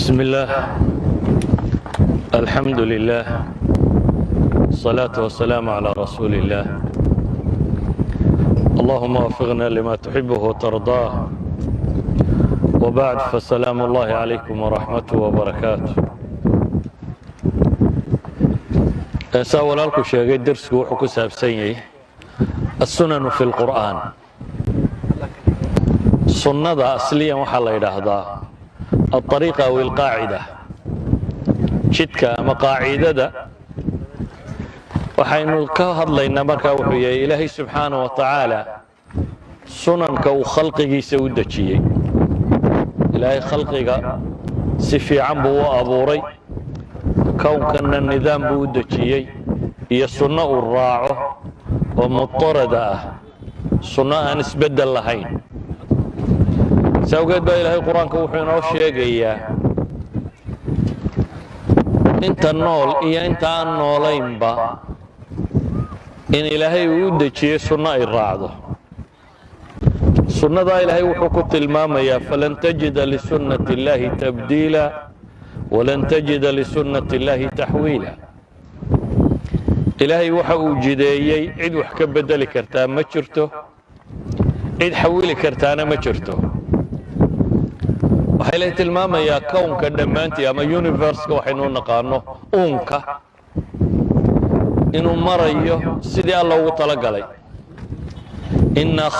بسم الله الحمد لله الصلاة والسلام على رسول الله اللهم وفقنا لما تحبه وترضاه وبعد فالسلام الله عليكم ورحمته وبركاته سأولا لكم شيء درس وحكو سابسيني السنن في القرآن سنة أصليا وحلا يدهدا الطريقة أو القاعدة شدك أما قاعدة وحين كهضلينا مركا وحيي إلهي سبحانه وتعالى سننك وخلقه سودتشي إلهي خلقك سفي عنبو وأبوري كون كان النظام بودتشي هي السنة الراعة ومضطردة سنة نسبة اللهين سأوجد بقى إلهي القرآن كوحينا وشيقيا انت النول إيا انت النولين با إن إلهي ودتشي سنة الراعة سنة إلهي وحكوت المامية فلن تجد لسنة الله تبديلا ولن تجد لسنة الله تحويلا إلهي وحا جديي عيد وحكا بدلي كرتان ما جرته عيد حويلي كرتانا ما جرته waxay la tilmaamayaa kownka dhammaantii ama universe-ka waxaynu naqaano uunka inuu marayo sidii alla ugu talagalay inna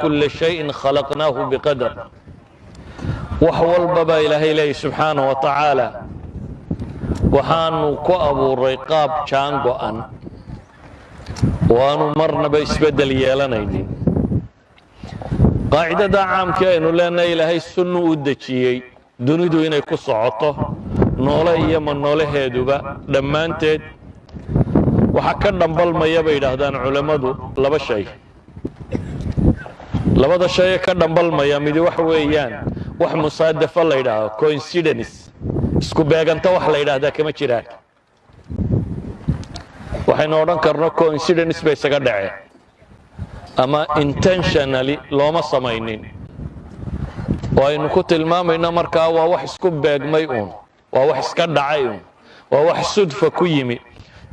kulla shay'in khalaqnaahu biqadar wax walbaba ilaahay leeyahay subxaanahu wa tacaala waxaanu ku abuuray qaab jaan go'an waanu marnaba isbeddel yeelanaynin قاعدة عام كأنه لأن إلهي السنة ودتشيي دونيدو إنه كسعته نوله يمن نوله هدوبا لما أنت وحكر نبال ما يبي لهدان علماء لبا شيء لبا شيء كر نبال ما يمدي وحويان وح مصادفة الله يده coincidence اسكو بيجان توح الله يده كم تشراك وحين أوران كرنا coincidence بس كدعي أما intentionally لوما سماينين وإنه كنت المام إنه مركا وواحد سكوب بيجمعون وواحد سكاد عيون وواحد صدفة كيمي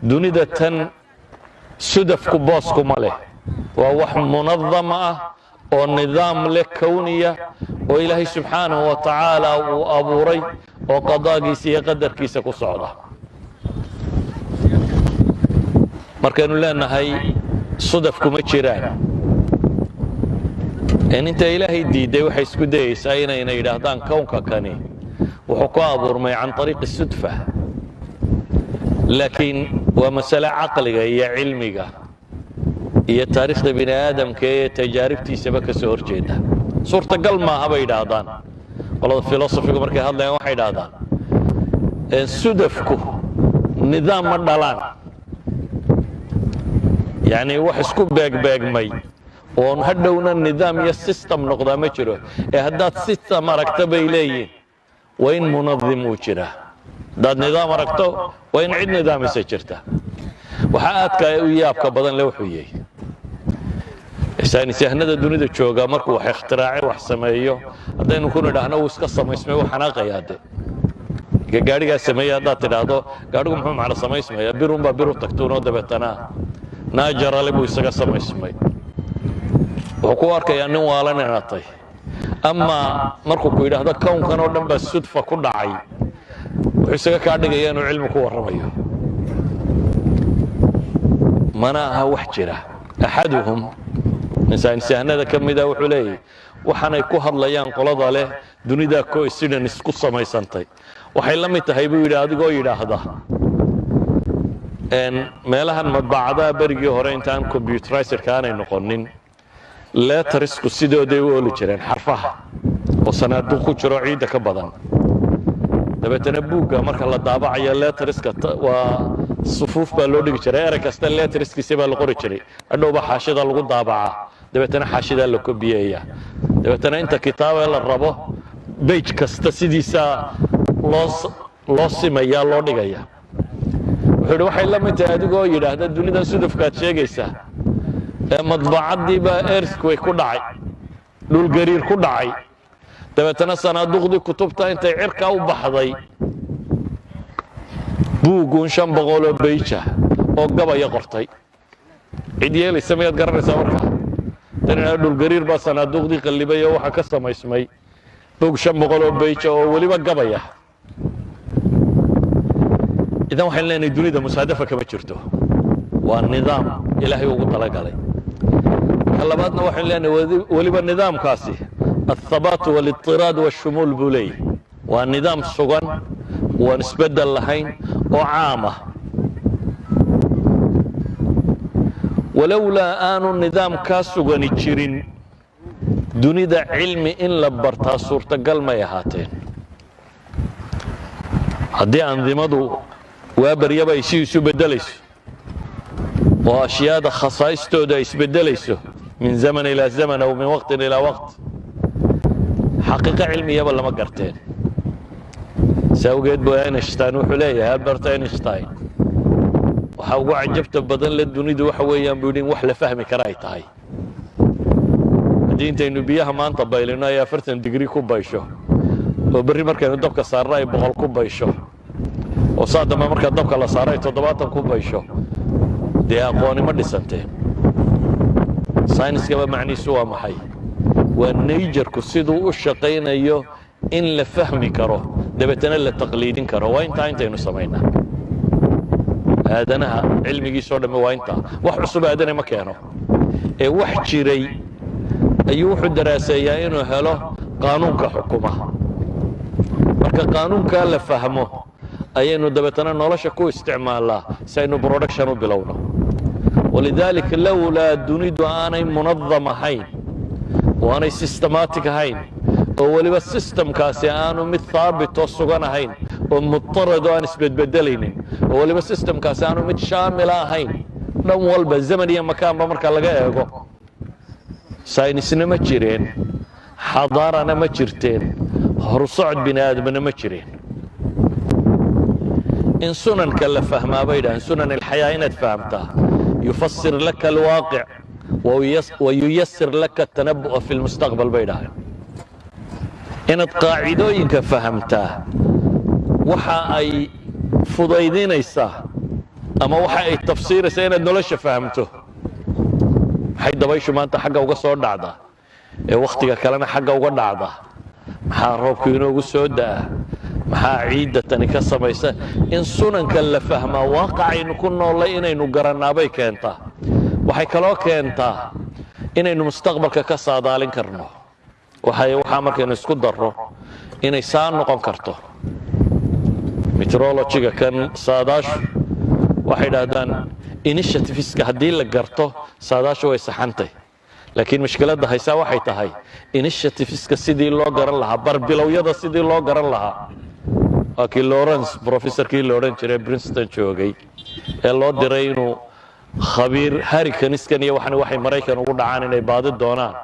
دوني ده تن صدف كباسكم عليه وواحد منظمة ونظام لكونية وإلهي سبحانه وتعالى وأبوري وقضاء كيسي يقدر كيسك وصعده مركا إنه لأن هاي صدفكم الجيران إن أنت إلهي ديدي وحيس كديس أين يدهدان كونك كاني وحكوا أبورمي عن طريق الصدفة لكن ومسألة عقلية هي علمية هي تاريخ بني آدم كي تجاربتي سبك سور جيدة صورة قل ما هبا يدهدان والله الفلسفة مركي هذا يوحي يدهدان صدفكو نظام مدلان يعني واحد سكوب باق مي ونهدونا النظام يا سيستم نقضى ما جرى هدات سيستم ركتب إليه وين منظم وجرى ده نظام ركتب وين عد نظام سجرته وحقات ويابك بدن لو حيي إنسان سهنا الدنيا ده شوقا مركو اختراعي وحسميه هذا نكون نحن وسكسم اسمه وحناقة ياده قاعد سميه هذا تلاده قاعدكم هم على سميه اسمه بيرو تكتونه ده بتنا ناجر اللي بيسقى سما اسمي وحكوار كيانه والا نعطي أما مركو كويدا هذا كون كانوا دم بس صدفة كل عاي ويسقى كارد جيانه علم كوار رميه مناها وحجرة أحدهم إنسان سهنا ذا كم يدا وحليه وحنا يكوهر ليان قلاد عليه دوني ذا كويس سيدا نسقط سما يسنتي وحيلم يتهيبوا يدا هذا قوي هذا إن مالها المطبعة برجي هورين تان كمبيوترايزر كان ينقلنين لا ترسكو سيدو دي وولي جرين حرفها وصنادوق جرو عيدة كبدن دابا تنبوكا مركا لا دابعيا لا ترسكا والصفوف بالودي جري اركاستا لا ترسكي سيبا لقوري جري ادوبا حاشدا لغو دابعا دابا تنا حاشدا لكو بيايا دابا تنا انت كتابة للربو بيج كاستا سيديسا لوسي ميا لو ديغايا wuxuu waxay la mid tahay adigoo yiraahdo dunida sudufkaad sheegaysaa ee madbacadii ba earthquake ku dhacay dhul gariir ku dhacay dabeetana sanaaduqdii kutubta intay cirka u baxday buugun 500 bayja oo gabaya qortay cid yeelaysa miyaad garanaysaa markaa tanina dhulgariir baa sanaaduqdii qallibay oo waxa ka samaysmay buug 500 bayja oo waliba gabaya idan waxaan leenahay dunida musaadafa kama jirto waa nidaam ilaahay ugu talagalay labaadna waxaan leenahay waliba nidaamkaasi الثبات والاضطراد والشمول بولي ونظام سجن ونسبدل لهين وعامة ولولا آن النظام كاسجن الجرين دوني ذا علم إن لبرتها صورة قلما يهاتين هدي أنظمة وابر يبا يسيو بدليس وأشياء خصائص تودا يسبدليس من زمن إلى زمن أو من وقت إلى وقت حقيقة علمية ولا ما قرتين سوقت بو اينشتاين وحليه هالبرت اينشتاين وحاو عجبت بدل الدنيا دو وحويان بيقولين وحله فهمي كرايت هاي دينتي انه بيها ما انت بايلنا يا فرتن ديجري كوبايشو وبري markay dabka saaray 100 kubaysho oo saadama marka dabka la saaray 70 kubaysho dee aqooni ma dhisantay sayniska macniisu waa maxay والنيجر كسيدو وشقينيو إن لفهمي كرو دبتنا لتقليدين كرو وإنت ينصمينا هذا أنا علمي جي صور وإنت وحسب هذا مكانه واحد شيري أيوح الدراسية إنه هلا قانون كحكومة مركا قانون كان لفهمه أي إنه دبتنا نلاش كو استعمال الله سينو برودكشن بلونه ولذلك لولا الدنيا أنا منظمة هين وأنا سيستماتيك هين ولي السيستم كاسي أنا متثابت وصغنا هين ومضطرد وأنا بدليني ولي السيستم كاسي أنا متشاملة هين لو والب الزمن يا مكان بمركا لقاه ساينسنا ما جيرين حضارنا ما جرتين هرصعد بني آدمنا ما جيرين إن سنن كلا فهمها بيدا إن سنن الحياة إن فهمتها يفسر لك الواقع وييسر لك التنبؤ في المستقبل بينها إن القاعدوين فهمتها وحا أي فضيدين إيساه أما وحا أي تفسير سينا النولش فهمته حيدا بيشو ما أنت حقا وقصور دعدا وقتك كلنا حقا وقصور دعدا محا روبكينو قصودا محا عيدة تنكسا بيسا إن سنن كلا فهما واقعي نكون الله إنو قرنا بيك أنت waxay kaloo keentaa inaynu mustaqbalka ka saadaalin karno waxa markaynu isku darro inay saan noqon karto meteorology-ga kan saadaashu waxay yiraahdaan initiativeska haddii la garto saadaashu way saxantay laakiin mushkiladda haysa waxay tahay initiativeska sidii loo garan lahaa barbilowyada sidii loo garan lahaa akii Lawrence professorkii la oran jiray Princeton joogay ee loo diray inuu خبير هاريكان إسكانية وحنا وحي مريكان وقلنا إنه بعد الدونان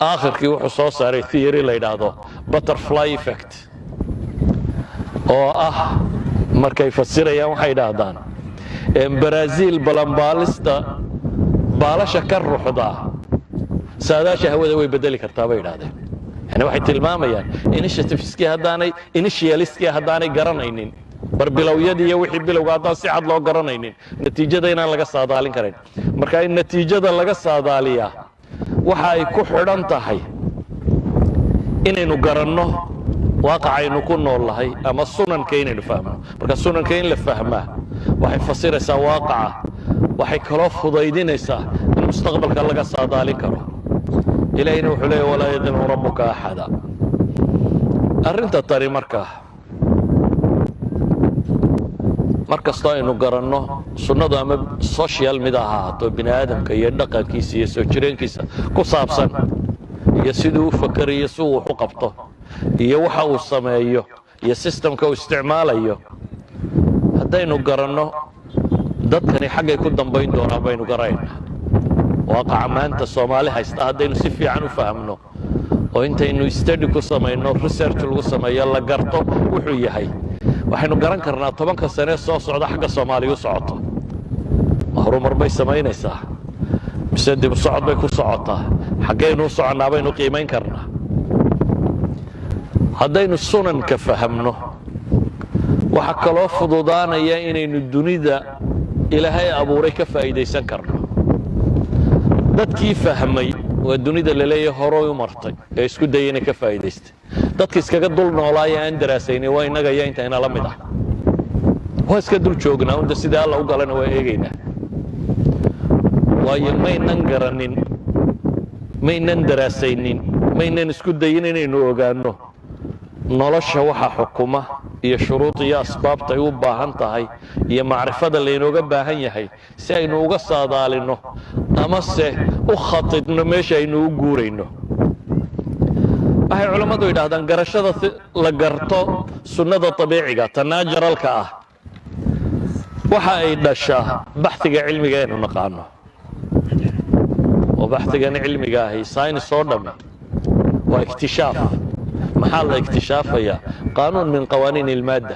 آخر كي وحو صو صاري ثيوري ليدادو باترفلاي إفكت أو مركا يفسر يا وحي دادان برازيل بلانبالستا بالا شكر روحدا ساداشا هو ذوي بدلي كرتابي دادين يعني وحي تلماما يعني إنيشيتيفسكي هداني إنيشياليسكي هداني قرانينين barbilowiyadii iyo wixii bilowga hadaan si cad loo garanaynin natiijada inaan laga saadaalin karin marka in natiijada laga saadaaliyaa waxa ay ku xidhan tahay inaynu garanno waaqacaynu ku noolahay ama sunanka inaynu fahmo marka sunanka in la fahmaa waxay fasiraysaa waaqaca waxay kaloo fudaydinaysaa in mustaqbalka laga saadaalin karo ilaahayna wuxuu leeyahay walaa yadinu rabbuka axada arrinta tari markasta aynu garanno sunnadu ama social mid ahaato bini aadamka iyo dhaqankiisa iyo soo jireenkiisa ku saabsan iyo siduu u fakarayo si uu wax u qabto iyo waxa uu sameeyo iyo systemka uu isticmaalayo haddaynu garanno dadkani xaggay ku dambayn doonaan baynu garaynaa waaqaca maanta Soomaali haysta haddaynu si fiican u fahamno oo intaynu study ku samayno research lagu sameeyo la garto wuxuu yahay waxaynu garan karnaa 10 sano soo socda xagga Soomaaliya u socoto horumar bay samaynaysaa mise dib u socod bay ku socotaa xaggaynu u soconaa baynu qiimeyn karnaa haddaynu sunanka fahamno waxa kaloo fududaanaya inaynu dunida ilaahay abuuray ka faa'iidaysan karno dadkii fahmay waa dunida la leeyahay hore u martay ee isku dayayna ka faa'iidaystay dadka iskaga dul noolaaya aan daraasaynay waa inaga iyo inta ina la mid ah waa iska dul joognaa unda sida alla u galana waa eegaynaa waayo maynan garanin maynan daraasaynin maynan isku dayin inaynu ogaanno nolosha waxa xukuma iyo shuruud iyo asbaabta ay u baahan tahay iyo macrifada laynooga baahan yahay si aynu uga saadaalino ama se u khatidno meesha aynu u guurayno waxay culammadu yidhaahdaan garashada la garto sunnada dabiiciga tanaajaralka ah waxa ay dhashaa baxhiga cilmiga aynu naqaano oo baxhigan cilmiga ahi saynis oo dhammi waa iktishaaf maxaa la iktishaafaya qaanuun min qawaaniin ilmaadda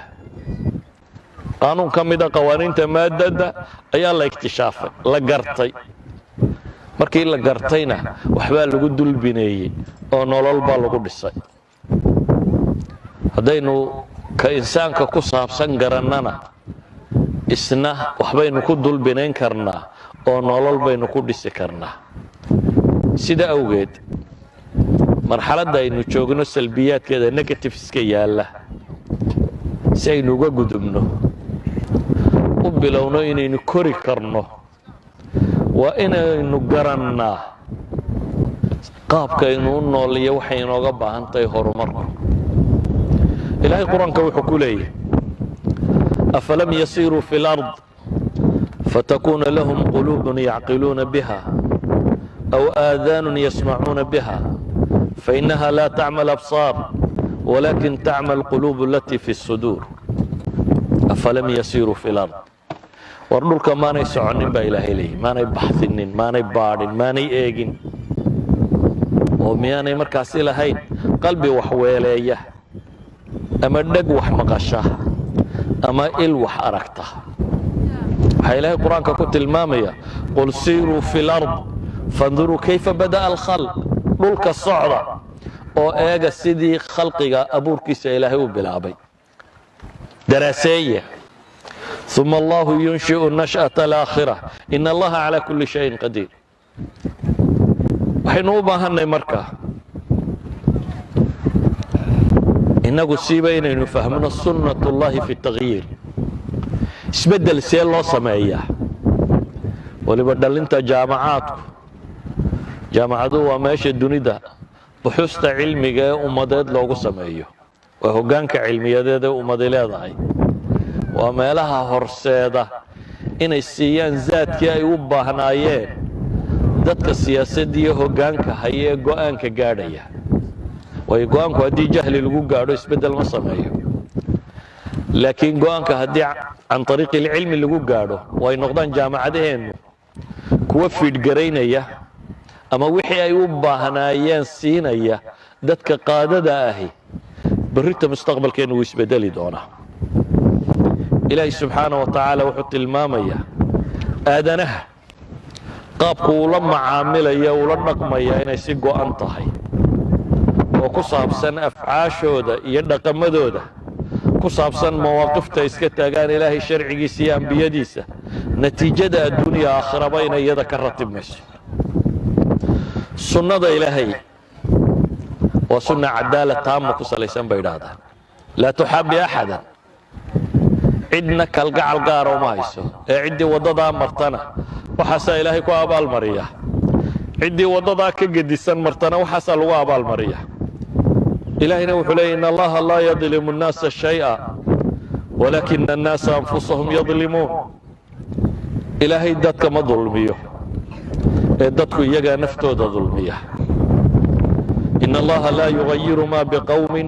qaanuun ka mida qawaaniinta maadada ayaa la iktishaafay la gartay markii la gartayna waxbaa lagu dulbineeyey oo nolol baa lagu dhisay haddaynu ka insaanka ku saabsan garannana isna waxbaynu ku dulbinayn karnaa oo nolol baynu ku dhisi karnaa sida awgeed marxaladda aynu joogno salbiyaadkeeda negativeska yaalla si aynu uga gudubno u bilowno inaynu kori karno waa inaynu garannaa qaabka aynu u nooliyo waxay inooga baahan tahay horumarku ilaahay qur-aanka wuxuu ku leeyahay afalam yasiiruu fi lard fatakuuna lahum quluubun yacqiluuna biha aw aadaanun yasmacuuna biha فإنها لا تعمى الأبصار ولكن تعمى القلوب التي في الصدور أفلم يسيروا في الأرض وردولك ما نيسعنين با إلهي لي ما نيبحثنين ما نيبارين ما نيئيقين ومياني مركاسي لهين قلبي وحويليه أما دق وحمقشه أما إل وحأركته هاي إلهي القرآن كنت المامية قل سيروا في الأرض فانظروا كيف بدأ الخلق dhulka socda oo eega sidii khalqiga abuurkiisa ilaahay u bilaabay daraaseeya ثم الله ينشئ النشأة الآخرة إن الله على كل شيء قدير waxaynu u baahanay markaa inagu siiba inaynu fahmno sunnat ullahi fi التغyiir isbedel see loo sameeyaa waliba dhalinta jaamacaadku jaamacadu waa meesha dunida buxuusta cilmiga ee ummadeed loogu sameeyo waa hoggaanka cilmiyadeed ee ummadi leedahay waa meelaha horseeda inay siiyaan zaadkii ay u baahnaayeen dadka siyaasadda iyo hoggaanka haya ee go'aanka gaadhaya waayo go'aanku haddii jahli lagu gaadho isbeddel ma sameeyo laakiin go'aanka haddii can ariiqi ilcilmi lagu gaadho way noqdaan jaamacadaheennu kuwa fiidhgaraynaya ama wixii ay u baahnaayeen siinaya dadka qaadada ahi berrita mustaqbalkeenu wuu isbedeli doonaa ilaahay subxaana wa tacaala wuxuu tilmaamayaa aadanaha qaabku uu la macaamilaya ula dhaqmaya inay si go'an tahay oo ku saabsan afcaashooda iyo dhaqamadooda ku saabsan mawaaqifta iska taagaan ilaahay sharcigiisa iyo ambiyadiisa natiijada adduuniya aakhiraba inay iyada ka ratibmayso sunnada ilaahay waa sunna cadaala taama ku salaysan bay idhaahdaan laa tuxaabi axadan cidna kalgacal gaara uma hayso ee ciddii waddadaa martana waxaasaa ilaahay ku abaalmariya ciddii waddadaa ka gedisan martana waxaasaa lagu abaalmariya ilaahayna wuxuu leeyay in allaha laa yadlimu nnaasa shay'a walaakina annaasa anfusahum yadlimuun ilaahay dadka ma dulmiyo ee dadku iyagaa naftooda dulmiya in allaha laa yugayiru ma biqowmin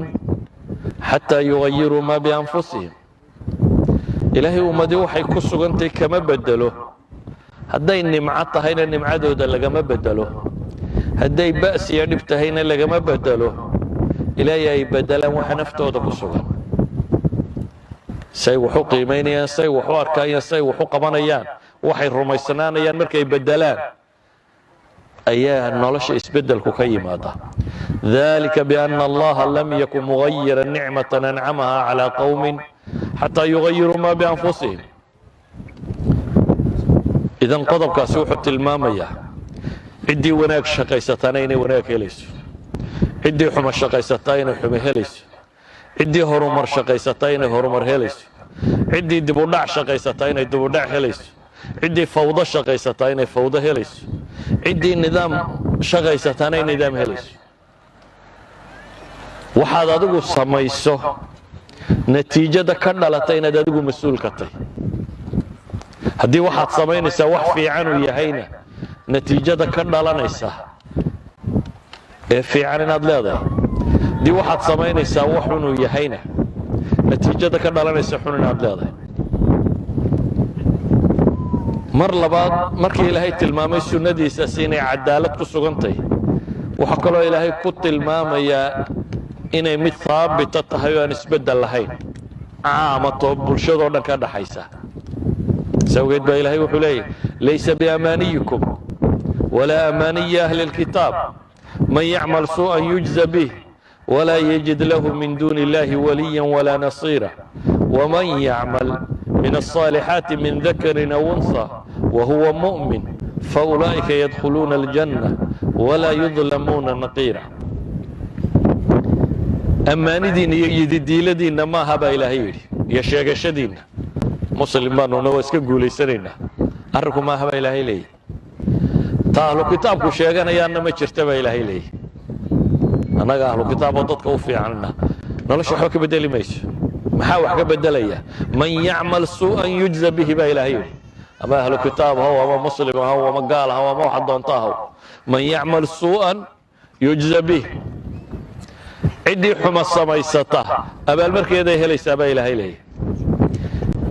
xataa yugayiruu ma bianfusihim ilaahay ummadii waxay ku sugantay kama bedelo hadday nimco tahayna nimcadooda lagama bedelo hadday ba'siya dhib tahayna lagama bedelo ilaahay ay bedelaan waxa naftooda ku sugan say wax u qiimaynayaan say wax u arkayaan say wax u qabanayaan waxay rumaysanaanayaan markay bedelaan ayaa nolosha isbedelku ka yimaada ذلك بأن الله لم يكن مغيرا نعمة أنعمها على قوم حتى يغيروا ما بأنفسهم. إذا قضب كاسوحة المامية عدي وناك شقيستانين وناك هليس، عدي حمى شقيستين حمى هليس، عدي هرمر شقيستين هرمر هليس، عدي دبودع شقيستين دبودع هليس، عدي فوضى شقيستين فوضى هليس، عدي نظام شقيستين نظام هليس. waxaad adigu samayso natiijada ka dhalatay inaad adigu mas'uul ka tahay. haddii waxaad samaynaysaa wax fiican uu yahayna natiijada ka dhalanaysa ee fiican inaad leedahay. haddii waxaad samaynaysaa wax xun uu yahayna natiijada ka dhalanaysa xun inaad leedahay. mar labaad markii ilaahay tilmaamay sunnadiisaas inay cadaalad ku sugantahay, waxaa kaloo ilaahay ku tilmaamayaa inay mid haabita tahay oo aan isbeddel lahayn, caamato bulshadoo dhan ka dhaxaysa. sawgeed baa ilaahay wuxuu leeyahy laysa biamaaniyikum walaa amaaniyi ahli lkitaab man yacmal suu'an yujza bih walaa yajid lahu min duuni illahi waliyan walaa nasiira waman yacmal min alصaalixaati min dakarin aw unha wahuwa mu'min faulaa'ika yadkhuluuna aljanna walaa yudlamuuna naqiira. ammaanidiinna iyo yididiiladiinna maaha baa ilaahay yidhi, iyo sheegashadiinna muslim baanuna waa iska guulaysanaynaa, arrinku maaha baa ilaahay leeyahy. ta ahlu kitaabku sheeganayaanna ma jirta baa ilaahay leeyahy. annaga ahlu kitaaboo dadka u fiicanna nolosha waxba ka bedeli mayso. maxaa wax ka bedelaya? man yacmal suu'an yujza bihi baa ilaahay yidhi. ama ahlu kitaab haw ama muslim haw ama gaal haw ama waxa doonta haw, man yacmal suu'an yujza bih. ciddii xuma samaysata abaalmarkeeday helaysaa baa ilaahay leeyahy.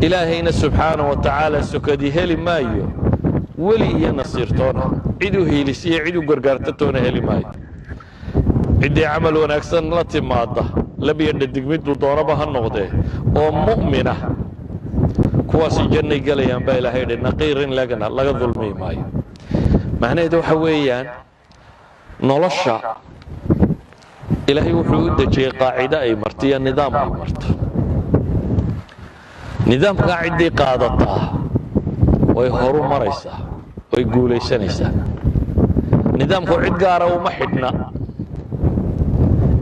ilaahayna subxaanahu wa tacaala sokadii heli maayo weli iyo nasiirtoona, cid u hiilisiyo cid u gargaartatoona heli maayo. ciddii camal wanaagsan la timaada labiyo dhadig miduu doonaba ha noqdee oo mu'mina, kuwaasi jannay gelayaan baa ilaahay yidhi, naqiirin lagana laga dulmi maayo. macnaheedu waxa weeyaan nolosha ilaahay wuxuu u dejiyey qaacide ay marto iyo nidaam ay marto. nidaamkaa ciddii qaadataa way horu maraysaa, way guulaysanaysaa. nidaamku cid gaara uma xidhna,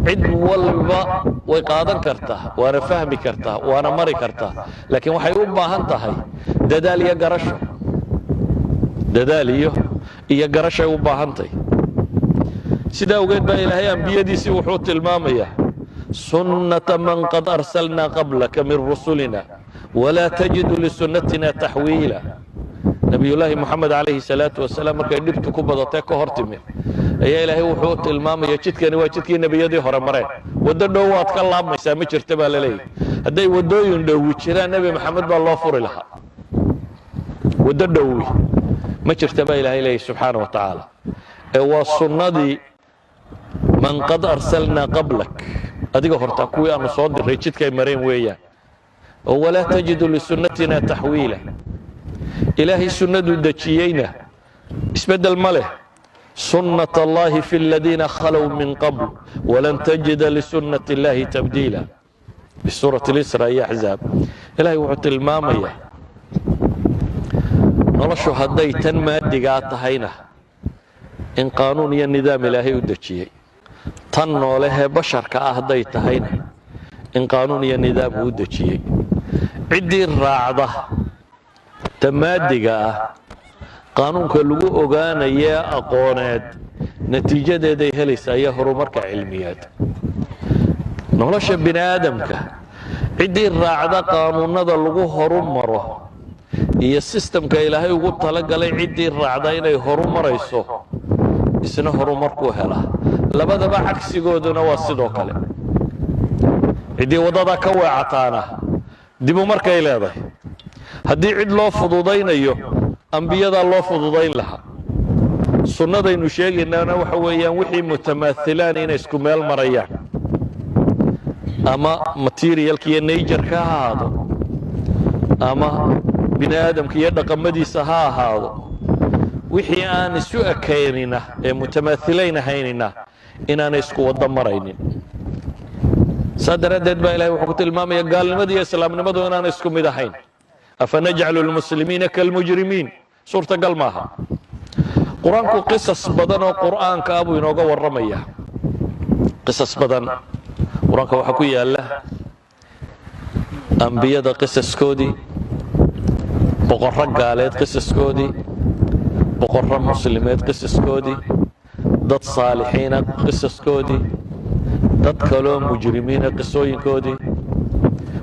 cid walba way qaadan kartaa, waana fahmi kartaa, waana mari kartaa, laakiin waxay u baahan tahay dadaal iyo garasho. dadaal iyo garashay u baahan tahay. sidaa awgeed baa ilaahay ambiyadiisii wuxuu tilmaamayaa sunnata man qad arsalnaa qablaka min rusulina walaa tajidu lisunnatina taxwiila. nabiyullaahi moxamed calayhi salaatu wasalaam markay dhibtu ku badatee ka hor timid ayaa ilaahay wuxuu tilmaamaya jidkani waa jidkii nebiyadii hore mareen. waddo dhow waad ka laabmaysaa ma jirta baa la leeyahy. hadday waddooyin dhowi jiraan nebi maxamed baa loo furi lahaa. waddo dhowi ma jirta baa ilaahay leeyahy subxaana wa tacaala, ee waa sunnadii man qad arsalnaa qablak, adiga hortaa kuwii aanu soo diray jidkay mareen weeyaan. oo walaa tajidu lisunnatina taxwiila. ilaahay sunnaduu dejiyeyna isbeddel ma leh. sunnat allahi fi aladiina khalow min qabl walan tajida lisunnati illahi tabdiila. bisuurati lisra iyo axzaab ilaahay wuxuu tilmaamayaa noloshu hadday tan maadigaa tahayna in qaanuun iyo nidaam ilaahay u dejiyey, tan noolehee basharka ah hadday tahayna in qaanuun iyo nidaam uu dejiyey. ciddii raacda tamaadiga ah qaanuunka lagu ogaanayee aqooneed natiijadeeday helaysaa iyo horumarka cilmiyeed. nolosha bini aadamka ciddii raacda qaanuunada lagu horumaro iyo sistamka ilaahay ugu talagalay ciddii raacda inay horumarayso isna horumarkuu helaa. labadaba cagsigooduna waa sidoo kale. ciddii waddada ka weecataana dibu markay leedahay. haddii cid loo fududaynayo ambiyadaa loo fududayn lahaa. sunnadaynu sheegaynaana waxa weeyaan wixii mutamaahilaan inay isku meel marayaan, ama materialka iyo najarka ha ahaado ama bini aadamka iyo dhaqamadiisa ha ahaado. wixii aan isu ekaynina ee mutamaahilayn ahaynina inaanay isku wada maraynin sadaradeed baa ilaahay wuxuu ku tilmaamaya gaalnimada iyo islaamnimadu inaanay isku mid ahayn afanajcalu lmuslimiina kalmujrimiin suurtagal maaha qur-aanku qisas badan oo qur'aanka abuu inooga warramaya qisas badan qur-aanka waxaa ku yaala ambiyada qisaskoodii boqorro gaaleed qisaskoodii boqorro muslimied qisaskoodii dad saalixiina qisaskoodii dad kaloo mujrimiina qisooyinkoodii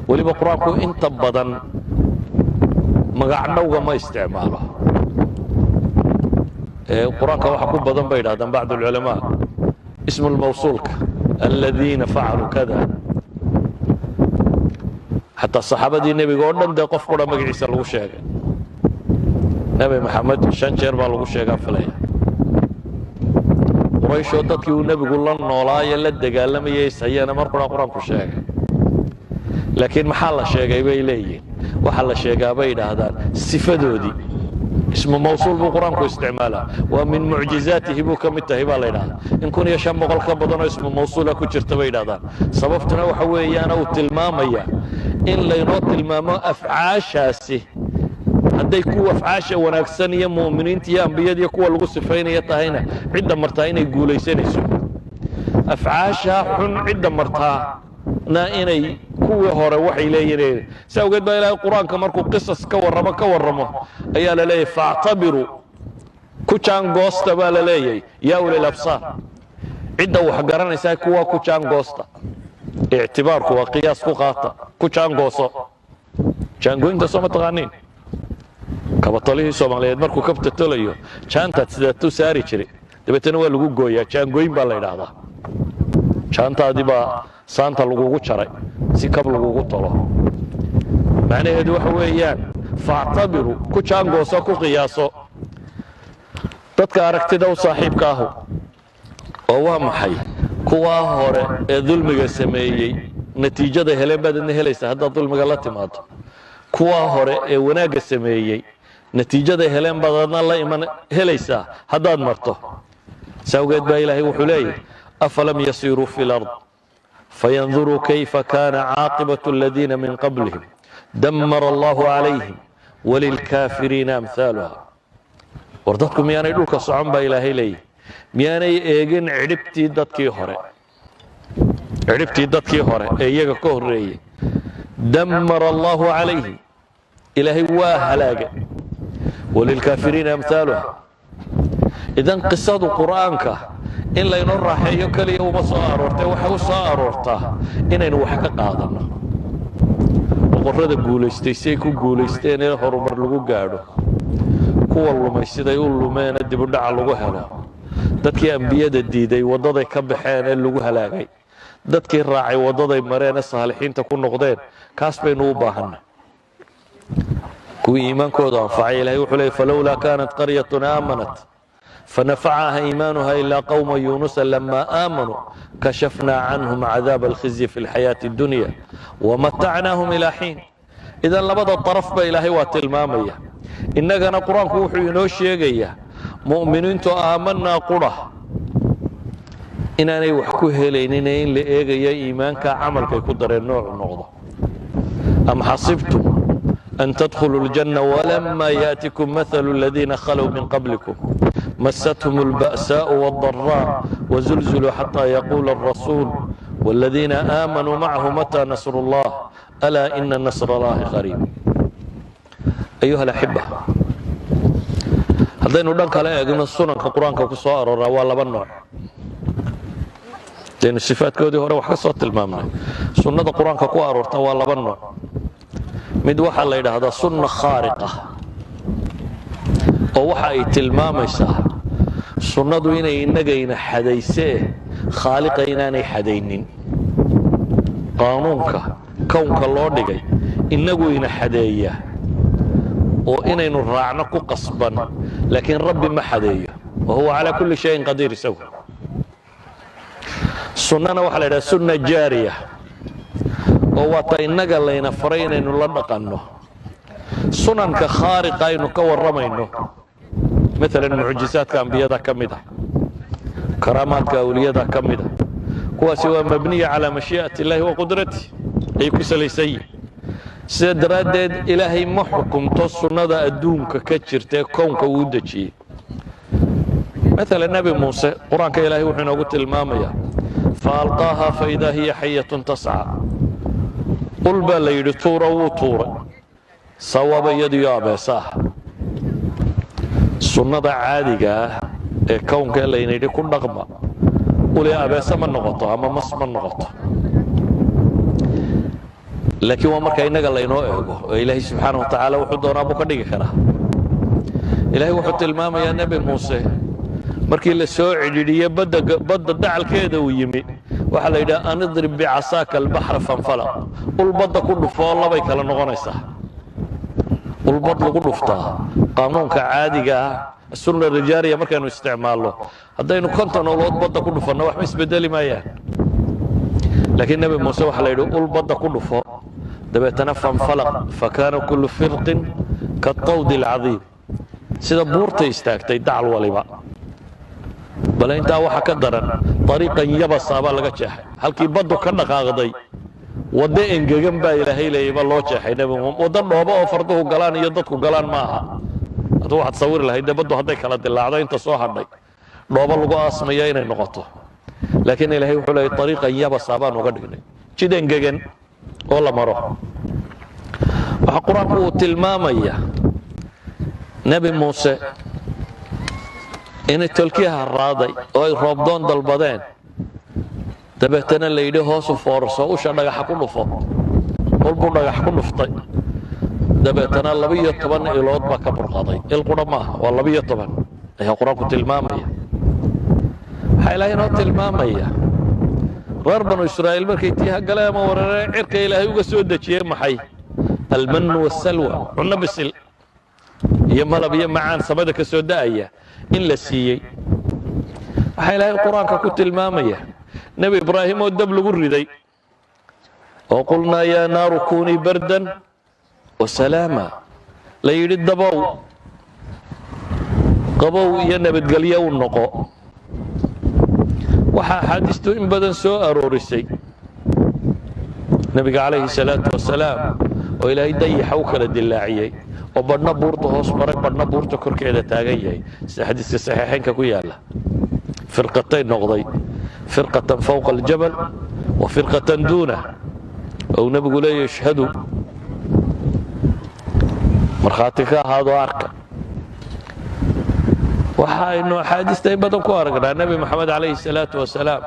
weliba qur-aanku inta badan magacdhowga ma isticmaalo qur-aanka waxa ku badan bay yidhahdaan bacd ulculamaa ismu lmawsuulka aladiina facaluu kada xataa saxaabadii nebiga oo dhan dee qof qura magaciisa lagu sheegay nebi maxamed 5 jeer baa lagu sheegaa filaya qurayshoo dadkii uu nebigu la noolaaye la dagaalamayay ishayeena mar qura qur-aanku sheegay laakiin maxaa la sheegay bay leeyihiin waxaa la sheegaa bay yidhaahdaan sifadoodii ismu mawsuul buu qur-aanku isticmaalaa waa min mucjizaatihi buu ka mid tahay baa la yidhahdaa in 1500 ka badanoo ismu mawsuula ku jirta bay yidhahdaan sababtuna waxa weeyaan uu tilmaamaya in laynoo tilmaamo afcaashaasi hadday kuwa afcaasha wanaagsan iyo mu'miniinta iyo ambiyada iyo kuwa lagu sifaynaya tahayna cidda martaa inay guulaysanayso afcaasha xun cidda martaa na inay kuwii hore waxay leeyihiin sawgeed baa ilaahay quraanka markuu qisas ka warramo ayaa la leeyahay fa'tabiru ku jaan goosta baa la leeyahay yaa ulil absar cidda wax garanaysa kuwa ku jaan goosta i'tibaarku waa qiyaas ku qaata ku jaan gooso jaangoynta soo ma taqaaniin kabatalihii Soomaaliyeed markuu kabta tolayo jaantaad sidaatu saari jiray dabeetana waa lagu gooyaa jaangoyn baa la yiraahdaa jaantaadi baa saanta lagugu jaray si kab lagugu tolo macnaheedu waxa weeyaan fa'tabiru ku jaan gooso ku qiyaaso dadka aragtida u saaxiibka ah oo waa maxay kuwa hore ee dulmiga sameeyay natiijada heleen baadna helaysa hadda dulmiga la timaado kuwa hore ee wanaaga sameeyay natiijada heleen baadna la iman helaysa haddaad marto sawgeed baa ilaahay wuxuu leeyahay afalam yasiru fil ard fayanzuru kayfa kana aaqibatu alladhina min qablihim dammara Allahu alayhim walilkafirina amthaluha wardadku miyaanay dhulka socon baa ilaahay leeyahay miyaanay eegin cidhibtii dadkii hore ee iyaga ka horeeyay dammara Allahu alayhim ilaahay waa halaaga walilkafirina amthaluha idan qisadu quraanka in la inoo raaxeeyo kaliya uma soo aroortay waxa uu soo aroortaa inaynu wax ka qaadano boqorrada guulaystay say ku guulaysteen ee horumar lagu gaadho kuwa lumay siday u lumeen dib u dhac lagu helo dadkii ambiyada diiday wadaday ka baxeen ee lagu halaagay dadkii raacay wadaday mareen saalixiinta ku noqdeen kaas baynu u baahanaa kuwii iimaankooda anfacay ilaahay wuxuu leeyahay falawla kanat qaryatun aamanat فنفعها إيمانها إلا قوم يونس لما آمنوا كشفنا عنهم عذاب الخزي في الحياة الدنيا ومتعناهم إلى حين إذا لبدا الطرف بإلهي واتلمامية إنك نقرأ كوحي نوشيغية مؤمنين آمنا قرى إنني وحكوه لإنني لإيغية إيمانك عملك يقدر النوع النقضة أم حسبتم أن تدخلوا الجنة ولما يأتكم مثل الذين خلوا من قبلكم مستهم البأساء والضراء وزلزلوا حتى يقول الرسول والذين آمنوا معه متى نصر الله ألا إن نصر الله قريب أيها الأحبة هذين ودنك لا يجن السنن كقرآن كقصار ولا بالنوع لأن الصفات كودي هو وحصة المامنة سنة القرآن كقوار ولا بالنوع مدوح الله إلى هذا سنة خارقة oo waxa ay tilmaamaysaa sunnadu inay inagayna xadaysee khaaliqa inaanay xadaynin qaanuunka kownka loo dhigay inagu ina xadeeya oo inaynu raacno ku qasban laakiin rabbi ma xadeeyo oo huwa ala kulli shay qadiir isagu sunnana waxa la yiraahdaa sunna jaariya oo wata inaga layna faray inaynu la dhaqanno sunanka khaariqa aynu ka waramayno مثلا معجزات كأنبياء كمدة karaamaadka awliyada ka mida kuwaasi waa mabniya calaa mashii'ati illaahi wa qudrati ay ku salaysan yihin sida daraaddeed ilaahay ma xukumto sunnada adduunka ka jirtae kownka uu dejiyey مثلا نبي موسى قرآن كإلهي وحنا قلت المامية فألقاها فإذا هي حية تسعى قل بل يدطورة وطورة صواب يدي يا بساه سنة عادية كون كإلهي نيدي كل نغمة قل يا أبسا من نغطة أما مص من نغطة لكن ومرك إنك الله ينوئه إلهي سبحانه وتعالى وحدنا أبو كديك كنا إلهي وحد المامة يا نبي موسى markii la soo cidhiidhiyay badda dacalkeeda uu yimi waxa la yidhaha an idrib bicasaaka albahra fanfalaq ul badda ku dhufoo labay kala noqonaysaa ul bad lagu dhuftaa qaanuunka caadiga ah sunna rijaariya markaynu isticmaalno haddaynu konton olood badda ku dhufanno waxba isbedeli maayaan laakiin nebi muuse waxa la yidhi ul badda ku dhufo dabeetana fanfalaq fakaana kullu firqin katawdi alcadiim sida buurtay istaagtay dacal waliba bal intaa waxa ka daran طريقan yabasa baa laga jeexay halkii baddu ka dhaqaaqday wada engegan baa ilaahay leeyay loo jeexay nabiga wada dhoobo oo farduhu galaan iyo dadku galaan ma aha adoo waxaad sawir lahayd baddu hadday kala dilaacdo inta soo hadhay dhoobo lagu aasmaya inay noqoto laakiin ilaahay wuxuu leeyay طريقan yabasa baan uga dhignay jid engegan oo la maro waxa quraanku uu tilmaamaya nabi muuse inay tolkiyaha raaday oo ay roobdoon dalbadeen dabeetana la yidhi hoosu foorso usha dhagaxa ku dhufo walbuu dhagax ku dhuftay dabeetana 12 ilood baa ka burqaday ilqudha maaha waa 12 ayaa quraanku tilmaamaya waxaa ilaahay noo tilmaamaya reer banu israa'iil markay tiiha galeen ama warareen cirka ilaahay uga soo dejiyey maxay almannu wassalwa cunno bisil iyo malab iyo macaan samada ka soo da'aya in la siiyey waxaa ilaahay quraanka ku tilmaamaya nebi ibraahim oo dab lagu riday oo qulnaa yaa naaru kuunii bardan wasalaama la yidhi dabow qabow iyo nabadgelyo u noqo waxaa axaadiistu in badan soo aroorisay nebiga calayhi salaatu wasalaam oo ilaahay dayaxa u kala dilaaciyey oo badhna buurta hoos maray badhna buurta korkeeda taagan yahay sida xadiiska saxiixaynka ku yaala firqatay noqday firqatan fawqa aljabal wa firqatan duunah oo nabigu leeyahay ishhadu markhaati ka ahaado arka waxa aynu axaadiista in badan ku aragnaa nebi maxamed calayhi salaatu wasalaam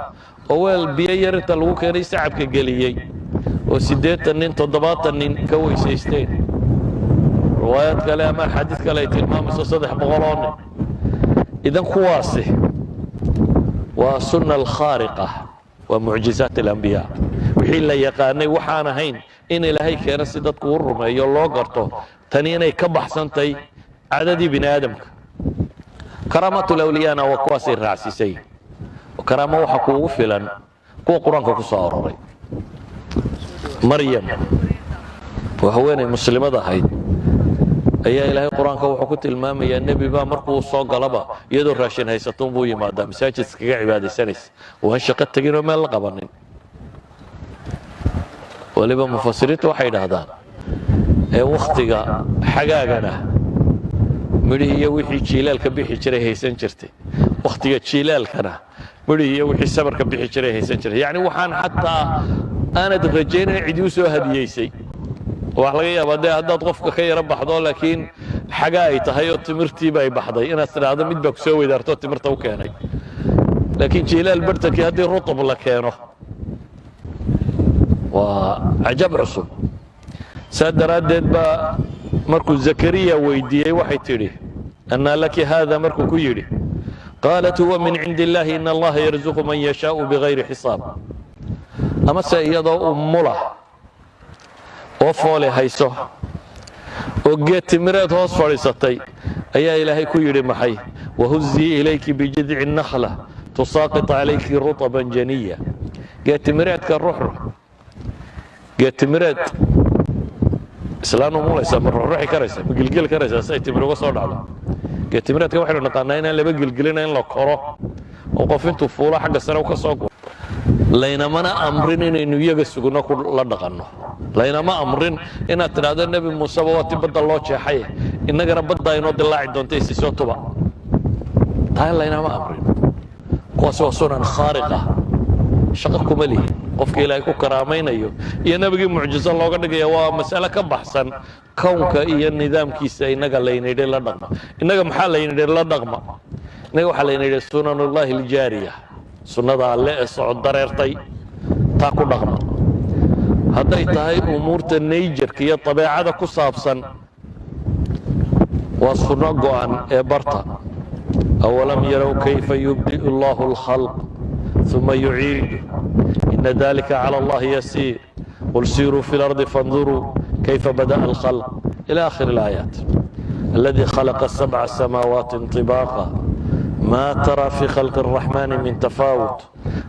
oo weel biyo yar inta lagu keenay sacabka geliyey oo 80 nin 70 nin ka weysaysteen روايات كلام حديث كلام تلمام صدح بغلون إذا كواسه وسنة الخارقة ومعجزات الأنبياء وحين لا يقاني وحانا هين إن إلهي كان سيدات كورما يالله قرطو تنين يكبح سنتي عددي بن آدمك كرامة الأولياء وكواسي الرعسيسي وكرامة وحكو فلا كو قرآن كصار مريم وهوين مسلمة هاي ayaa ilaahay quraanka wuxuu ku tilmaamayaa nabi baa markuu soo galaba iyadoo raashin haysato buu yimaada masaajidka kaga cibaadaysanaysa oo shaqo tagin oo meel la qabanin waliba mufassiriintu waxay yiraahdaan ee waqtiga xagaagana midhihi iyo wixii jiilaalka bixi jiray haysan jirtay waqtiga jiilaalkana midhihi iyo wixii sabarka bixi jiray haysan jiray yaani waxaan xataa aanad rajaynay cid u soo hadiyeysay wax laga yaabaa haddaad qofka ka yara baxdo laakiin xaga ay tahay oo timirtii bay baxday inaad tiraahdo mid baa ku soo weydaarto timirta u keenay laakiin jiilaal bartakii haddii rutab la keeno waa cajab cusub saa daraaddeed baa markuu zakariya weydiiyey waxay tidhi annaa laki haada markuu ku yidhi qaalat huwa min cindi illaahi ina allaha yarzuqu man yashaau bigayri xisaab amase iyadoo ummula oo foole hayso oo geed timireed hoos fadhiisatay ayaa ilaahay ku yidhi maxay wahuzii ilayki bijidci nakhla tusaaqit calayki rutaban janiya geed timireedka ruuxruux geed timireed islaanu mulaysa ma ruuxruuxi karaysa ma gilgili karaysa si ay timir uga soo dhacdo geed timireedka waxaynu naqaanaa inaan laba gilgilina in la koro qof intuu fuulo xagga sare ka soo guro laynamana amrin inaynu iyaga sugno ku la dhaqanno laynama amrin inaad tidhaahdo nebi muuse waa ti badda loo jeexay innagana badda inoo dilaaci doonta isi soo tuba taa laynama amrin kuwaasi waa sunan khaariq ah shaqo kuma lihi qofka ilaahay ku karaamaynayo iyo nabigii mucjizo looga dhigaya waa mas'alo ka baxsan kownka iyo nidaamkiisa innaga laynidhi la dhaqma innaga maxaa laynidhi la dhaqma innaga waxaa laynidhi sunanullahi aljaariya sunnada alle ee socod dareertay taa ku dhaqma hadday tahay umuurta nayjarka iyo dabeecada ku saabsan waa sunno go'an ee barta awalam yarow kayfa yubdi'u allahu alkhalq ثم يعيد إن ذلك على الله يسير قل سيروا في الأرض فانظروا كيف بدأ الخلق إلى آخر الآيات الذي خلق السبع سماوات طباقا ما ترى في خلق الرحمن من تفاوت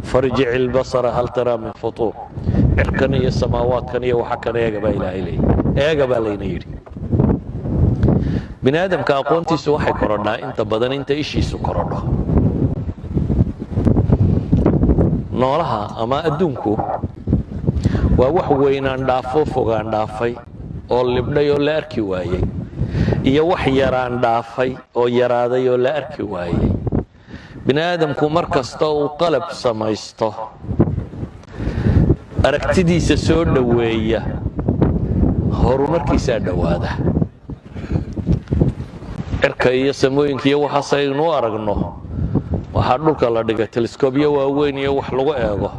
فارجع البصر هل ترى من فطور إركني السماوات كنية وحكنا يا جبا إلى إلي يا جبا لينيري بني آدم كأقونتي سوحي كورونا أنت بدن أنت إيشي سكورونا noolaha ama adduunku waa wax weynaan dhaafo fogaan dhaafay oo libdhay oo la arki waayey iyo wax yaraan dhaafay oo yaraaday oo la arki waayey bini aadamku mar kasta uu qalab samaysto aragtidiisa soo dhoweeya horumarkiisaa dhowaada cirka iyo samooyinka iyo waxaas aynu u aragno waxaa dhulka la dhigay teleskobyo waaweyn iyo wax lagu eego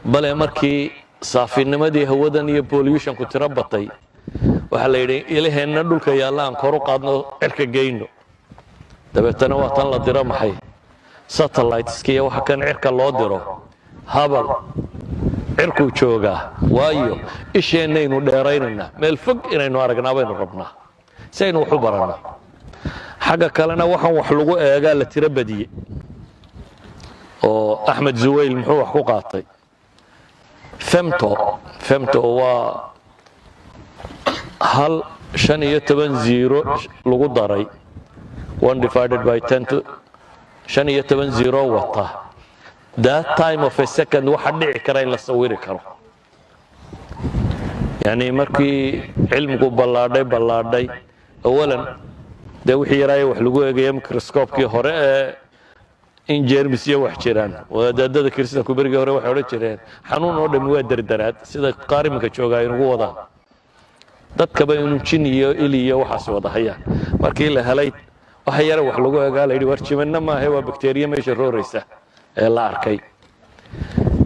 bale markii saafinimadii hawadan iyo pollutionku tiro batay waxaa la yidhi ilaheenna dhulka yaalla aan kor u qaadno cirka geyno dabeetana waa tan la diro maxay satelliteska iyo waxa kan cirka loo diro habal cirkuu joogaa waayo isheennaynu dheeraynaynaa meel fog inaynu aragnaa baynu rabnaa si aynu wax u baranno xagga kalena waxaan wax lagu eegaa la tiro badiyey oo axmed zuwayl muxuu wax ku qaatay femto waa hal 15 lagu daray 1/10 15 wata that time of a second waxa dhici kara in la sawiri karo yani markii cilmigu ballaadhay awalan dee wixii yaraaye wax lagu eegaya microscope-kii hore ee in jeermis iyo wax jiraan wadaadada kiristanku berigii hore waxay odhan jireen xanuun oo dhammi waa dardaraad sida qaar iminka jooga ay nagu wadaan dadkaba inuu jin iyo ili iyo waxaas wada hayaan markii la helay waxa yare wax lagu eegaa la yidhi warjimanna maahe waa bakteriya meesha rooraysa ee la arkay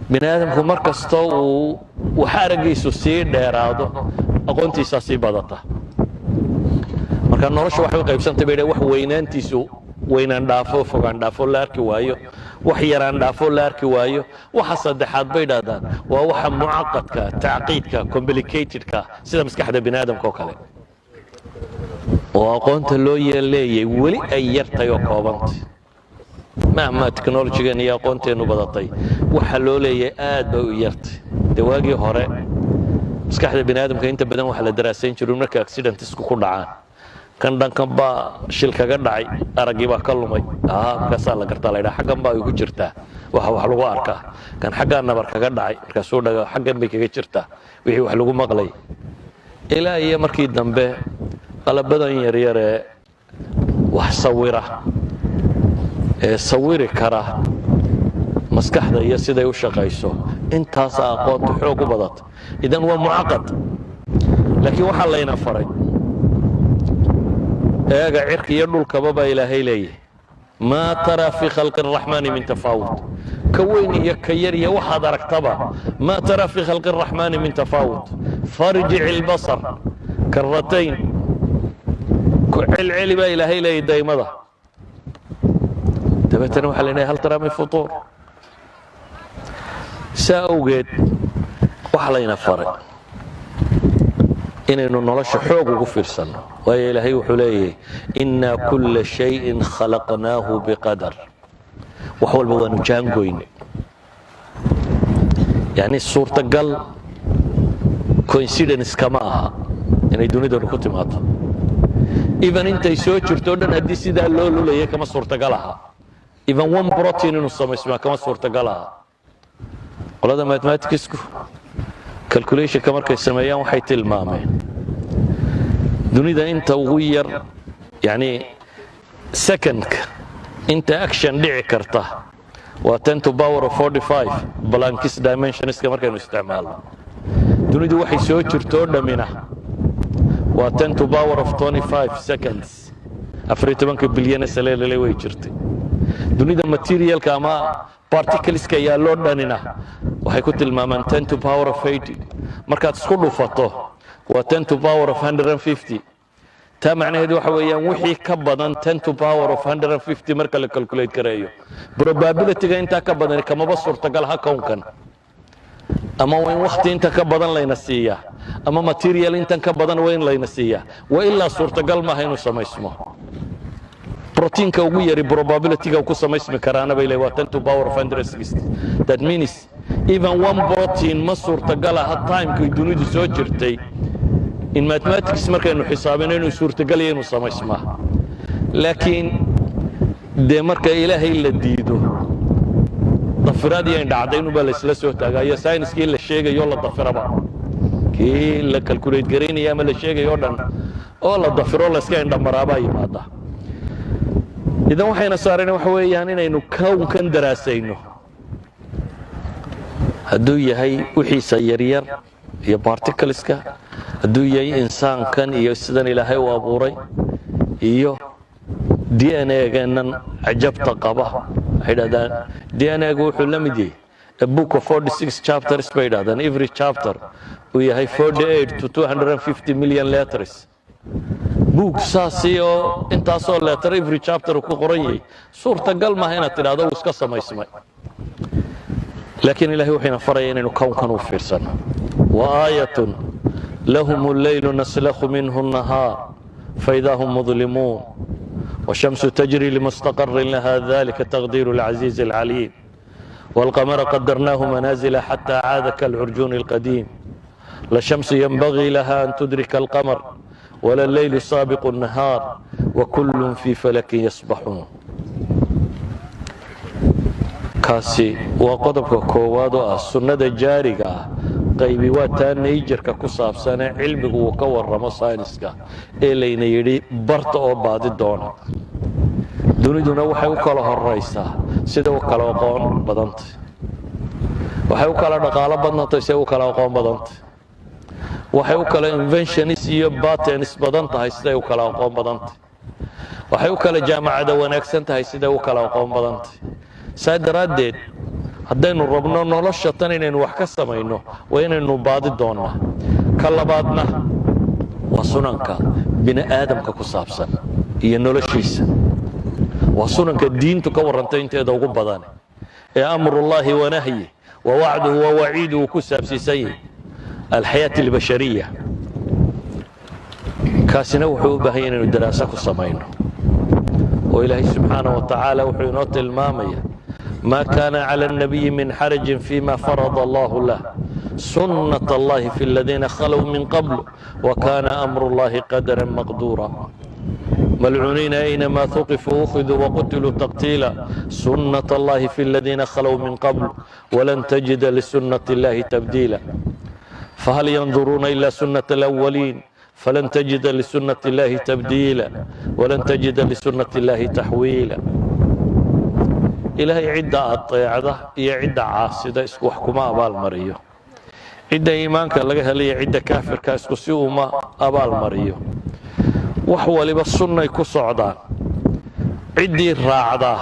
bini aadamku mar kastoo uu wax araggiisu sii dheeraado aqoontiisaa sii badata marka nolosha waxay u qaybsantay bay wax weynaantiisu weynaan dhaafo fogaan dhaafo la arki waayo wax yaraan dhaafo la arki waayo waxa saddexaad bay dhaadaan waa waxa mucaqadka tacqiidka complicatedka sida maskaxda bini aadamka oo kale oo aqoonta loo yeeleeyay weli ay yartay oo koobantay mahma technology-gan iyo aqoonteenu badatay waxa loo leeyahay aad bay u yartay dawaagii hore maskaxda bini aadamka inta badan waxa la daraasayn jiray marka accidentsku ku dhacaan kan dhankan baa shil kaga dhacay araggii baa ka lumay markaasaa la gartaa la yidhaha xaggan baa ay ku jirtaa waxa wax lagu arkaa kan xaggaa nabar kaga dhacay markaasuu dhaga xaggan bay kaga jirtaa wixii wax lagu maqlay ilaa iyo markii dambe qalabadan yaryar ee wax sawira ee sawiri kara maskaxda iyo siday u shaqayso intaasaa aqoonta xoog u badata idan waa mucaqad laakiin waxaa layna faray eega cirka iyo dhulkaba baa ilaahay leeyahay maa taraa fii khalqi araxmaani min tafaawut ka weyn iyo ka yar iyo waxaad aragtaba maa taraa fii khalqi araxmaani min tafaawut farjic ilbasar karatayn ku celceli baa ilaahay leeyahay daymada dabeetana waxaa leenahay hal taraa min futuur saa awgeed waxa layna faray inaynu nolosha xoog ugu fiirsanno waayo ilaahay wuxuu leeyahay innaa kulla shayin khalaqnaahu biqadar wax walba waanu jaangoyne yani suurtagal coincidence kama aha inay dunidanu ku timaado even intay soo jirto o dhan haddii sidaa loo lulayay kama suurtagal aha even one protein inuu samaysmaa kama suurtagal aha qolada mathematicsku calculationka markay sameeyaan waxay tilmaameen dunida inta ugu yar yani secondka inta action dhici karta waa 10 to power of 45 Planck's dimensionska markaynu isticmaalno dunidu waxay soo jirto dhamina waa 10 to power of 25 seconds 14 bilyan saleelay way jirtay dunida materialka ama particleska yaa loo dhanina waxay ku tilmaamaan 10 to power of 80 markaad isku dhufato waa 10 to power of 150 taa macnaheedu waxa weeyaan wixii ka badan 10 to power of 150 marka la calculate gareeyo probability-ga inta ka badan kama suurtagal ha koonkan ama wayn waqti inta ka badan layna siiya ama material inta ka badan wayn layna siiya wa illa suurtagal ma haynu samaysmo proteinka ugu yari probability-ga ku samaysmi karaana bay leeyahay 10 to power of 160 that means even one protein ma suurtagal ah time-ka dunidu soo jirtay in mathematics markaynu xisaabinayno suurtagal inuu samaysmaa laakiin de marka ilaahay la diido dafiraad iyo dhacday inuu bal isla soo taagayo science-kii la sheegayo la dafiraba kii la calculate gareynaya ama la sheegayo dhan oo la dafiro la iska indhamaraaba yimaada idan waxayna saareen waxa weeyaan inaynu kownkan daraasayno hadduu yahay wixiisa yaryar iyo particleska hadduu yahay insaankan iyo sidan ilaahay u abuuray iyo DNA-geenan cajabta qaba waxay dhahdaan DNA-gu wuxuu la mid yahay a book of 46 chapters bay dhahdaan every chapter uu yahay 48 to 250 million letters book saasi oo intaasoo letter every chapter ku qoran yahay suurtagal maaha inaad tidhaahdo uu iska samaysmay laakiin ilaahay wuxuuna faraya inaynu kownkan u fiirsano وآية لهم الليل نسلخ منه النهار فإذا هم مظلمون والشمس تجري لمستقر لها ذلك تقدير العزيز العليم والقمر قدرناه منازل حتى عاد كالعرجون القديم لا الشمس ينبغي لها أن تدرك القمر ولا الليل سابق النهار وكل في فلك يسبحون كاسي وقدبك كوادو السنة الجارية qaybi waa taa nature-ka ku saabsan cilmigu uu ka warramo science-ka ee layna yidhi barta oo baadi doona duniduna waxay u kala horaysaa sida u kala aqoon badantay waxay u kala dhaqaalo badantay sida u kala aqoon badantay waxay u kala inventions iyo patents badan tahay sida u kala aqoon badantay waxay u kala jaamacada wanaagsan tahay sida u kala aqoon badantay saadaradeed haddaynu rabno nolosha tan inaynu wax ka samayno waa inaynu baadi doonnaa ka labaadna waa sunanka bini aadamka ku saabsan iyo noloshiisa waa sunanka diintu ka warrantay inteeda ugu badan ee amrullaahi wa nahyi wa wacduhu wa waciiduhu ku saabsiisan yahay alxayaati albashariya kaasina wuxuu u baahan yahay inaynu daraaso ku samayno oo ilaahay subxaanahu wa tacaala wuxuu inoo tilmaamaya ما كان على النبي من حرج فيما فرض الله له سنة الله في الذين خلوا من قبل وكان أمر الله قدرا مقدورا ملعونين أينما ثقفوا أخذوا وقتلوا تقتيلا سنة الله في الذين خلوا من قبل ولن تجد لسنة الله تبديلا فهل ينظرون إلا سنة الأولين فلن تجد لسنة الله تبديلا ولن تجد لسنة الله تحويلا إلهي عدة الطيعة هي عدة عاصدة اسكو حكومة أبال مريو عدة إيمانك لقاها لي عدة كافر كاسكو سيوما أبال مريو وحوالي بالسنة يكو صعدان عدي الراعدة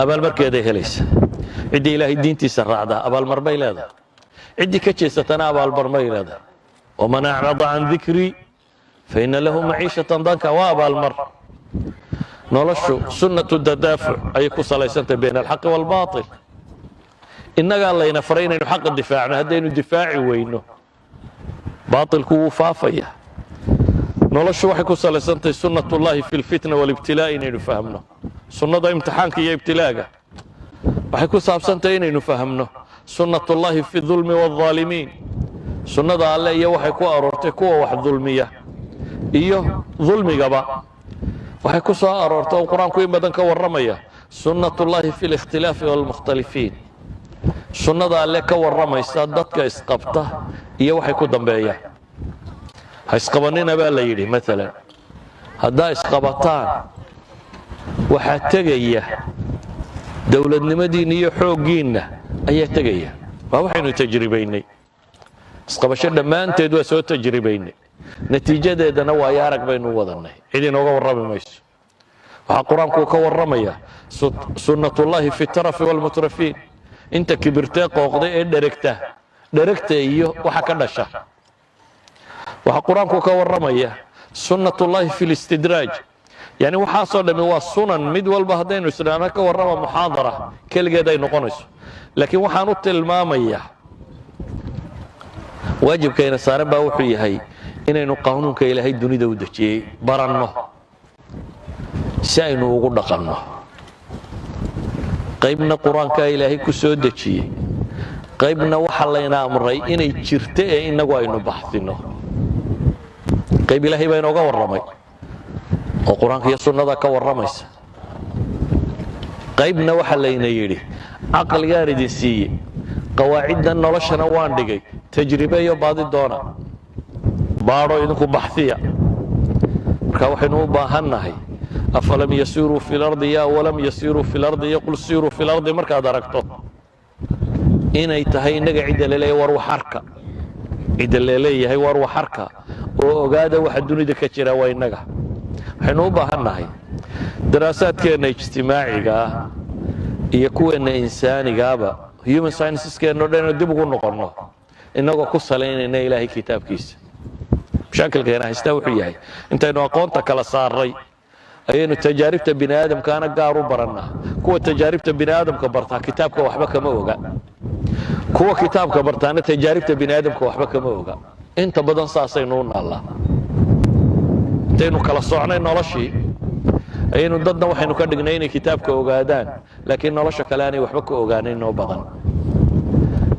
أبال مركي يديه ليس عدي إلهي الدين تيس الراعدة أبال مرمي لهذا عدي كتشيستنا أبال مرمي لهذا ومن أعرض عن ذكري فإن له معيشة ضنكا وأبال مر noloshu sunnatu tadaafuc ayay ku salaysantay bayna alxaqi waalbaatil innagaa layna faray inaynu xaqa difaacno haddaynu difaaci weyno baatilku wuu faafaya noloshu waxay ku salaysantahay sunnatullaahi fi lfitna waalibtilaa inaynu fahmno sunnada imtixaanka iyo ibtilaaga waxay ku saabsantahay inaynu fahmno sunnatullaahi fi dulmi waalظaalimiin sunnada alle iyo waxay ku aroortay kuwa wax dulmiya iyo dulmigaba waxay ku soo aroortay oo qur-aanku in badan ka warramaya sunnatullaahi fi likhtilaafi waalmukhtalifiin sunnada alle ka warramaysa dadka isqabta iyo waxay ku dambeeyaan ha isqabanina baa la yidhi maalan haddaa isqabataan waxaa tegaya dowladnimadiinna iyo xooggiinna ayaa tegaya waa waxaynu tajribaynay isqabasho dhammaanteed waa soo tajribaynay natiijadeedana waayo arag baynu wadannay cid inooga warrami mayso waxaa qur-aanku ka warramaya sunnatullaahi fi tarafi waalmutrafiin inta kibirtee qooqda ee dheregta iyo waxa ka dhasha waxaa qur-aanku ka warramaya sunnatullaahi fi listidraaj yani waxaasoo dhammi waa sunan mid walba haddaynu isdhaana ka warrama muxaadara keligeed ay noqonayso laakiin waxaan u tilmaamayaa waajibkayna saaran baa wuxuu yahay inaynu qaanuunka ilaahay dunida u dejiyey baranno si aynu ugu dhaqanno qaybna qur-aankaa ilaahay ku soo dejiyey qaybna waxa layna amray inay jirto ee innagu aynu baxsino qayb ilaahay baa inooga warramay oo qur-aanka iyo sunnada ka warramaysa qaybna waxa layna yidhi caqligaan idin siiye qawaaciddan noloshana waan dhigay tajribe iyo baadi doona baadho idinku baxsiya marka waxaynu u baahannahay afalam yasiiruu fi lardi ya walam yasiiruu fi lardi yaqul siiruu fi lardi markaad aragto inay tahay innaga cidda laleeyahay war waxarka cidda laleeyahay war waxarka oo ogaada waxa dunida ka jira waa innaga waxaynu u baahannahay daraasaadkeenna ijtimaaciga ah iyo kuweenna insaanigaaba human scienceskeenno dhan dib ugu noqonno innagoo ku salaynayna ilaahay kitaabkiisa mashaakilkeena haystaa wuxuu yahay intaynu aqoonta kala saarray ayaynu tajaaribta bini aadamkaana gaar u barannaa kuwa tajaaribta bini aadamka bartaa kitaabka waxba kama oga kuwa kitaabka bartaana tajaaribta bini aadamka waxba kama oga inta badan saasaynu u naallaa intaynu kala socnay noloshii ayaynu dadna waxaynu ka dhignay inay kitaabka ogaadaan laakiin nolosha kale aanay waxba ka ogaanayn oo badan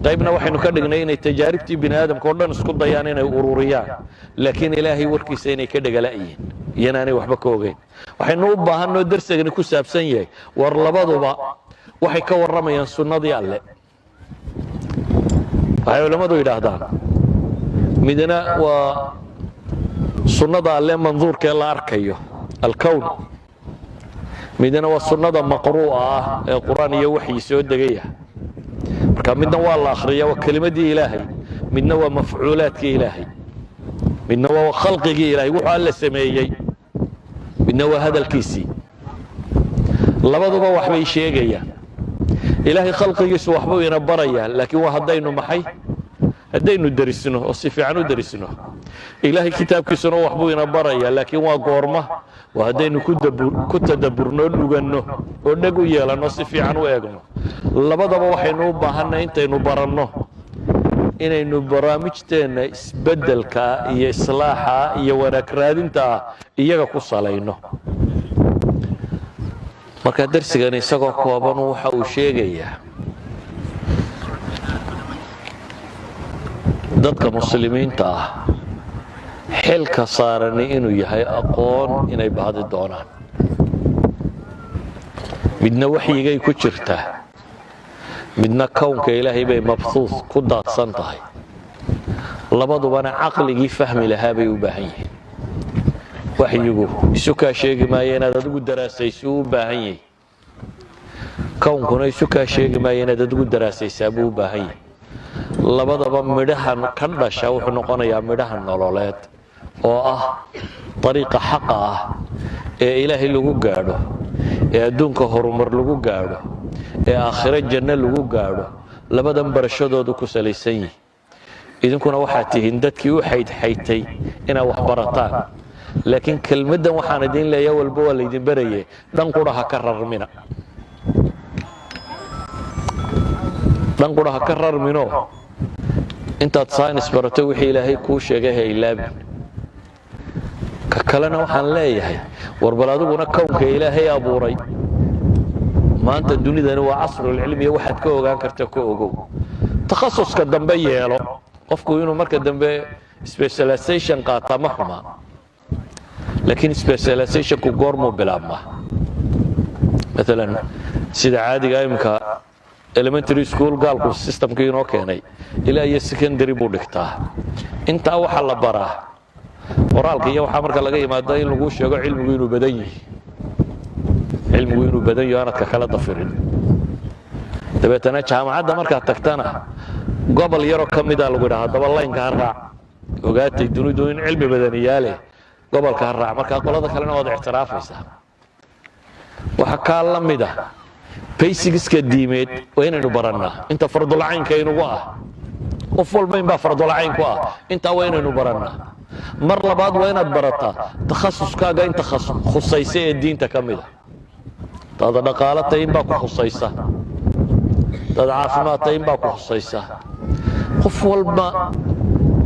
qaybna waxaynu ka dhignay inay tajaaribtii bini aadamka oo dhan isku dayaan inay ururiyaan laakiin ilaahay warkiisa inay ka dhagala'yiin iyana aanay waxba ka ogayn waxaynu u baahannoo darsigani ku saabsan yahay war labaduba waxay ka warramayaan sunnadii alle waxay culammadu yidhaahdaan midna waa sunnada alle manduurkee la arkayo alkown midna waa sunnada maqruu'a ah ee qur-aan iyo waxyi soo degaya marka midna waa la akhriya waa kelimadii ilaahay midna waa mafcuulaadkii ilaahay midna waa khalqigii ilaahay wuxuu alla sameeyey midna waa hadalkiisii labaduba waxbay sheegayaan ilaahay khalqigiisu waxbuu ina barayaa laakiin waa haddaynu derisno oo si fiican u derisno ilaahay kitaabkiisuna waxbuu ina barayaa laakiin waa goorma waa haddaynu ku tadabburno dhuganno oo dheg u yeelanno si fiican u eegno labadaba waxaynu u baahanay intaynu baranno inaynu barnaamijteenna isbeddelka iyo islaaxa iyo wanaag raadinta iyaga ku salayno marka darsigan isagoo kooban waxa uu sheegayaa dadka muslimiinta ah xilka saarani inuu yahay aqoon inay baadi doonaan midna waxyigay ku jirtaa midna kownka ilaahay bay mabsuus ku daadsan tahay labadubana caqligii fahmi lahaa bay u baahan yihiin waxyigu isu kaa sheegi maayo inaad adigu daraasayso u baahan yahay kownkuna isu kaa sheegi maayo inaad adigu daraasaysaa buu u baahan yahay labadaba midhahan ka dhasha wuxuu noqonayaa midhaha nololeed oo ah dariiqa xaqa ah ee ilaahay lagu gaadho ee adduunka horumar lagu gaadho ee aakhiro janno lagu gaadho labadan barashadoodu ku salaysan yihin idinkuna waxaad tihiin dadkii u xaydxaytay inaad wax barataan laakiin kelmaddan waxaan idin leeyaa walba waa laydin baraye dhan qura ha ka rarmina dhan qura ha ka rarmino intaad saynis barato wixii ilaahay kuu sheegay ha ilaabin ka kalena waxaan leeyahay warbal adiguna kownka ilaahay abuuray maanta dunidani waa casrulcilmiya waxaad ka ogaan karta ka ogow takhasuska dambe yeelo qofku inuu marka dambe specialization qaataa ma xumaa لكن specialization ku goormuu bilaabmaa مثلا sida caadiga imka elementary school gaalku systemkii inoo keenay ilaa iyo secondary buu dhigtaa intaa waxa la baraa qoraalka iyo waxa marka laga yimaado in lagu sheego cilmigu inuu badan yahay aanadka kala dafirin dabeetana jaamacadda marka tagtana gobol yaro kamida lagu yiraahdo daba line ka raac ogaatay dunidu in cilmi badan yaale gobolka raac marka qolada kalena wada ictiraafaysa waxa ka lamida basics-ka diimeed waa inaynu barannaa inta fardul caynka inugu ah qof walba in baa fardul cayn ku ah inta waa inaynu barannaa mar labaad waa inaad barataa takhasuskaaga inta khusaysa ee diinta kamida dad dhaqaalata in baa ku khusaysa dad caafimaadta in baa ku khusaysa qof walba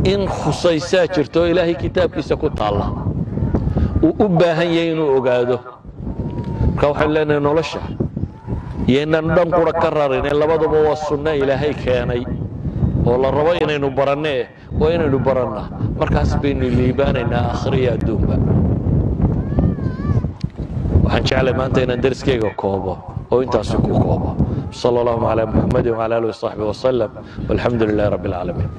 in khusaysa jirto ilaahay kitaabkiisa ku taala uu u baahan yahay inuu ogaado ka waxaan leenahay nolosha yeenan dhan qura ka rarin labaduba waa sunna ilaahay keenay oo la rabo inaynu barannee waa inaynu barannaa markaas baynu liibaanaynaa aakhiriya adduunba waxaan jeclay maanta inaan darskeyga koobo oo intaasi ku koobo sala allahu calaa muxammadin wacala aalihi wasaxbihi wasalam walxamdu lilahi rabbi alcaalamiin